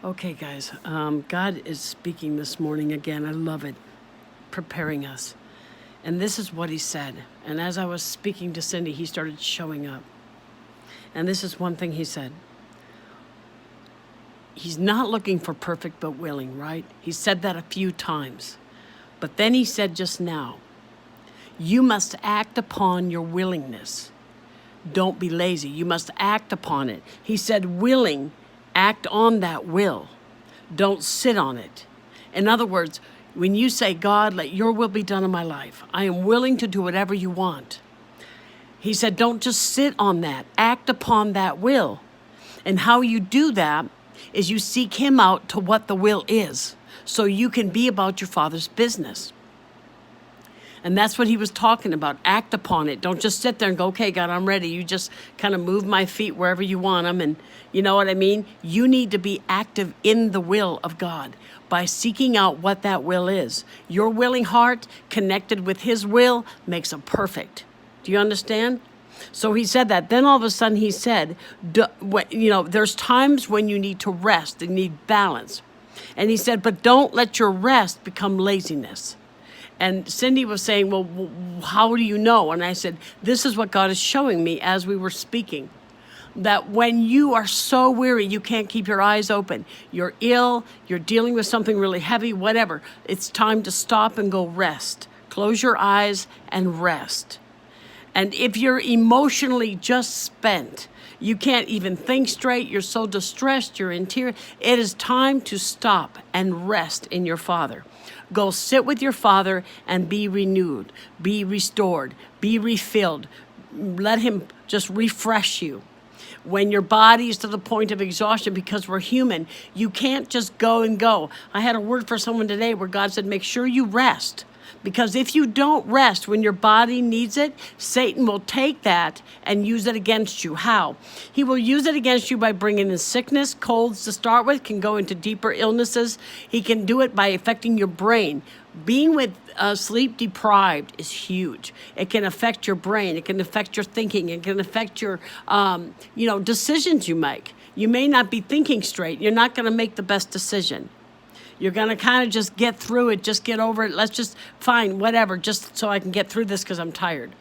Okay, guys, God is speaking this morning again. I love it, preparing us. And this is what he said. And as I was speaking to Cindy, he started showing up. And this is one thing he said. He's not looking for perfect but willing, right? He said that a few times. But then he said just now, you must act upon your willingness. Don't be lazy. You must act upon it. He said, willing, act on that will. Don't sit on it. In other words, when you say, God, let your will be done in my life, I am willing to do whatever you want. He said, don't just sit on that. Act upon that will. And how you do that is you seek him out to what the will is, so you can be about your Father's business. And that's what he was talking about. Act upon it. Don't just sit there and go, okay, God, I'm ready. You just kind of move my feet wherever you want them. And you know what I mean? You need to be active in the will of God by seeking out what that will is. Your willing heart connected with his will makes it perfect. Do you understand? So he said that. Then all of a sudden he said, there's times when you need to rest and need balance. And he said, but don't let your rest become laziness. And Cindy was saying, well, how do you know? And I said, this is what God is showing me as we were speaking. That when you are so weary, you can't keep your eyes open. You're ill, you're dealing with something really heavy, whatever. It's time to stop and go rest. Close your eyes and rest. And if you're emotionally just spent, you can't even think straight, you're so distressed, you're in tears, it is time to stop and rest in your Father. Go sit with your Father and be renewed, be restored, be refilled. Let him just refresh you. When your body is to the point of exhaustion, because we're human, you can't just go and go. I had a word for someone today where God said, make sure you rest. Because if you don't rest when your body needs it, Satan will take that and use it against you. How? He will use it against you by bringing in sickness, colds to start with, can go into deeper illnesses. He can do it by affecting your brain. Being with sleep deprived is huge. It can affect your brain. It can affect your thinking. It can affect your, decisions you make. You may not be thinking straight. You're not going to make the best decision. You're going to kind of just get through it, just get over it. Let's just, fine, whatever, just so I can get through this because I'm tired.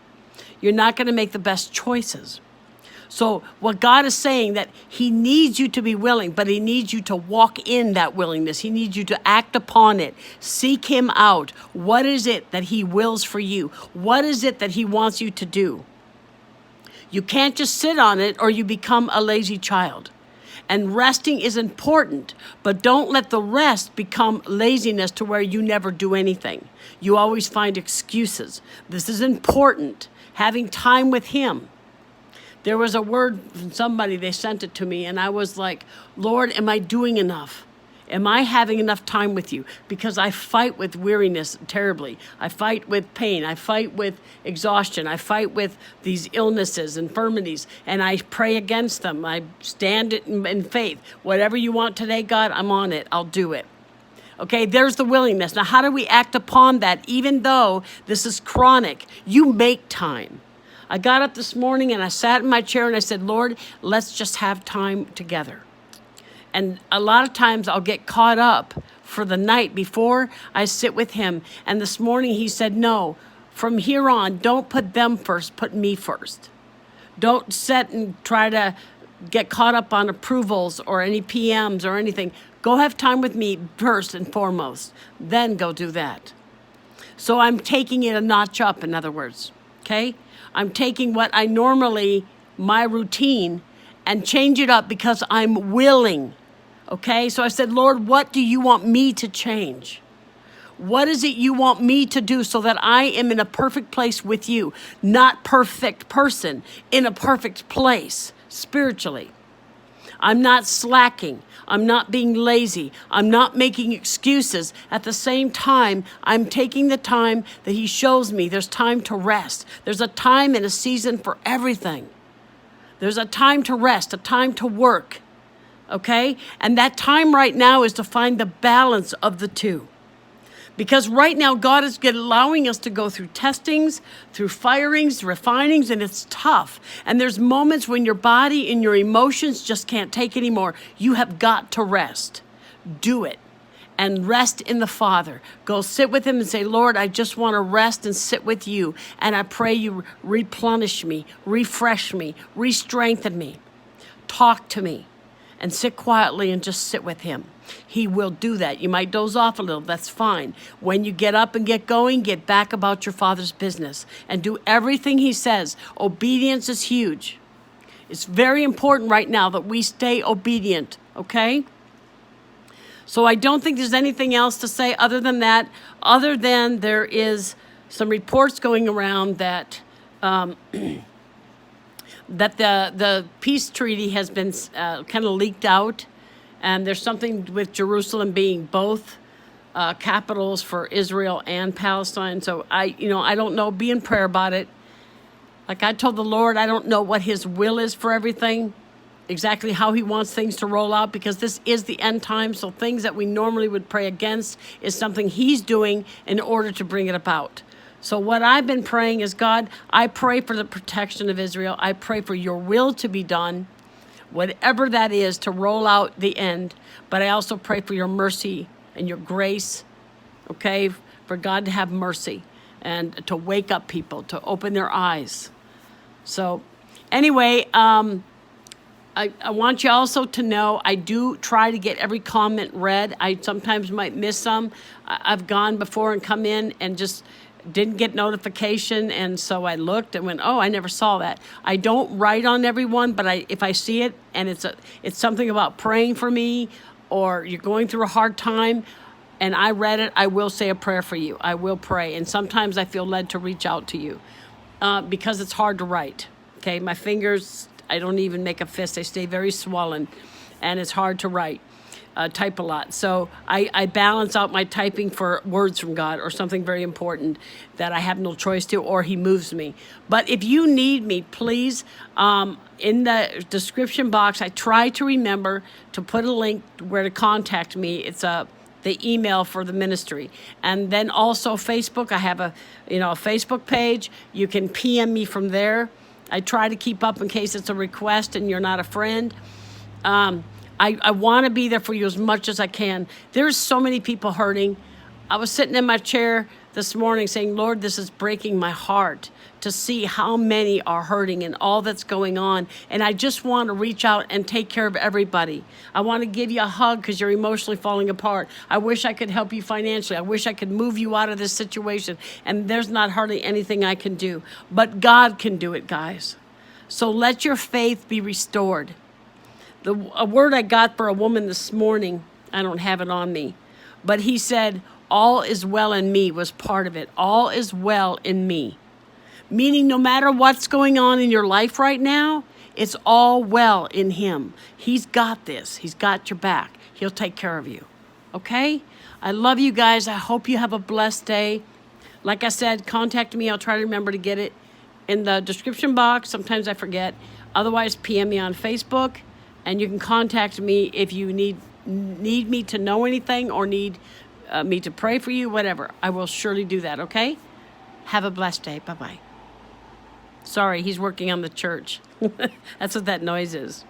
You're not going to make the best choices. So what God is saying, that he needs you to be willing, but he needs you to walk in that willingness. He needs you to act upon it. Seek him out. What is it that he wills for you? What is it that he wants you to do? You can't just sit on it or you become a lazy child. And resting is important, but don't let the rest become laziness to where you never do anything. You always find excuses. This is important, having time with him. There was a word from somebody, they sent it to me, and I was like, Lord, am I doing enough? Am I having enough time with you? Because I fight with weariness terribly. I fight with pain. I fight with exhaustion. I fight with these illnesses, infirmities, and I pray against them. I stand in faith. Whatever you want today, God, I'm on it. I'll do it. Okay, there's the willingness. Now, how do we act upon that? Even though this is chronic, you make time. I got up this morning and I sat in my chair and I said, Lord, let's just have time together. And a lot of times I'll get caught up for the night before I sit with him. And this morning he said, no, from here on, don't put them first, put me first. Don't sit and try to get caught up on approvals or any PMs or anything. Go have time with me first and foremost. Then go do that. So I'm taking it a notch up, in other words, okay? I'm taking what I normally, my routine, and change it up because I'm willing. Okay, so I said, Lord, what do you want me to change? What is it you want me to do so that I am in a perfect place with you? Not perfect person, in a perfect place spiritually. I'm not slacking. I'm not being lazy. I'm not making excuses. At the same time, I'm taking the time that he shows me. There's time to rest. There's a time and a season for everything. There's a time to rest, a time to work, okay? And that time right now is to find the balance of the two. Because right now, God is allowing us to go through testings, through firings, refinings, and it's tough. And there's moments when your body and your emotions just can't take anymore. You have got to rest. Do it. And rest in the Father. Go sit with Him and say, Lord, I just want to rest and sit with you. And I pray you replenish me, refresh me, re-strengthen me. Talk to me. And sit quietly and just sit with Him. He will do that. You might doze off a little. That's fine. When you get up and get going, get back about your Father's business and do everything He says. Obedience is huge. It's very important right now that we stay obedient, okay? So I don't think there's anything else to say other than that, other than there is some reports going around that that the peace treaty has been kind of leaked out, and there's something with Jerusalem being both capitals for Israel and Palestine. So I don't know. Be in prayer about it. Like I told the Lord, I don't know what His will is for everything, exactly how He wants things to roll out, because this is the end time. So things that we normally would pray against is something He's doing in order to bring it about. So what I've been praying is, God, I pray for the protection of Israel. I pray for your will to be done, whatever that is, to roll out the end. But I also pray for your mercy and your grace, okay, for God to have mercy and to wake up people, to open their eyes. So anyway, I want you also to know I do try to get every comment read. I sometimes might miss some. I've gone before and come in and just didn't get notification, and so I looked and went, oh, I never saw that. I don't write on everyone, but if I see it and it's something about praying for me, or you're going through a hard time and I read it, I will say a prayer for you. I will pray, and sometimes I feel led to reach out to you because it's hard to write. Okay, my fingers, I don't even make a fist. They stay very swollen, and it's hard to write. Type a lot. So I balance out my typing for words from God or something very important that I have no choice to, or He moves me. But if you need me, please, in the description box, I try to remember to put a link where to contact me. It's the email for the ministry. And then also Facebook. I have a Facebook page. You can PM me from there. I try to keep up in case it's a request and you're not a friend. I want to be there for you as much as I can. There's so many people hurting. I was sitting in my chair this morning saying, Lord, this is breaking my heart to see how many are hurting and all that's going on. And I just want to reach out and take care of everybody. I want to give you a hug because you're emotionally falling apart. I wish I could help you financially. I wish I could move you out of this situation. And there's not hardly anything I can do. But God can do it, guys. So let your faith be restored. A word I got for a woman this morning, I don't have it on me, but he said, all is well in me was part of it. All is well in me. Meaning no matter what's going on in your life right now, it's all well in Him. He's got this. He's got your back. He'll take care of you. Okay? I love you guys. I hope you have a blessed day. Like I said, contact me. I'll try to remember to get it in the description box. Sometimes I forget. Otherwise, PM me on Facebook. And you can contact me if you need me to know anything or need me to pray for you, whatever. I will surely do that, okay? Have a blessed day. Bye-bye. Sorry, he's working on the church. That's what that noise is.